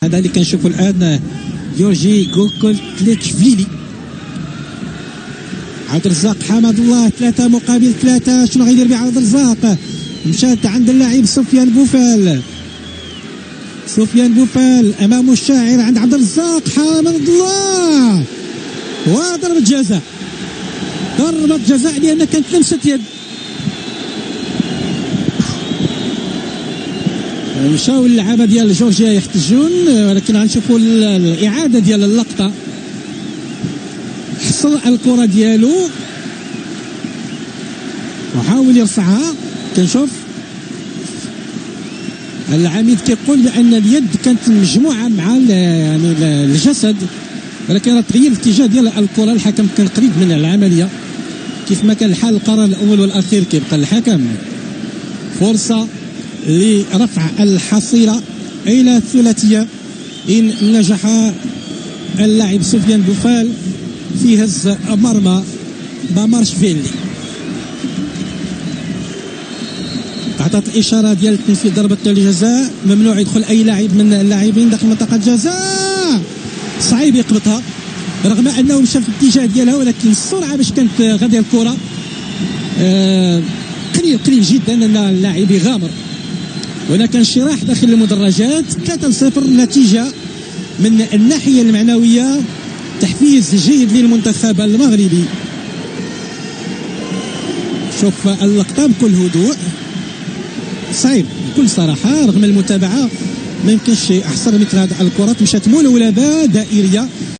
هذا اللي كنشوفوا الان جورجي غوكولتليتشفيلي. عبد الرزاق حمد الله 3 مقابل 3. شنو غيدير به عبد الرزاق؟ مشات عند اللاعب سفيان بوفال. سفيان بوفال امامه الشاعر عند عبد الرزاق حمد الله، وضربة جزاء. ضربة جزاء لان كانت لمسة يد. مشاو اللعابه ديال جورجيا يحتجون، ولكن غنشوفوا الاعاده ديال اللقطه. حصل الكره ديالو وحاول يرفعها. كنشوف العميد كيقول بان اليد كانت مجموعه مع يعني الجسد، ولكن راه تغير الاتجاه ديال الكره. الحكم كان قريب من العمليه كيف ما كان الحال. القرار الاول والاخير كيبقى الحكم. فرصه لرفع الحصيلة إلى الثلاثية إن نجح اللاعب سفيان بوفال في هز مرمى بامارشفيلي. أعطت إشارة ديال تنفيذ ضربة الجزاء. ممنوع يدخل أي لاعب من اللاعبين داخل منطقة الجزاء. صعيب يقبطها رغم أنه مشى في الاتجاه ديالها، ولكن السرعة باش كانت غادية الكرة قليل جدا أن اللاعب يغامر. هناك انشراح داخل المدرجات. 3-0 نتيجة من الناحية المعنوية، تحفيز جيد للمنتخب المغربي. شوف اللقطة بكل هدوء. صعيب بكل صراحة رغم المتابعة ما يمكنش أحسن مثل هذه الكرات. مشات مولولبة دائرية.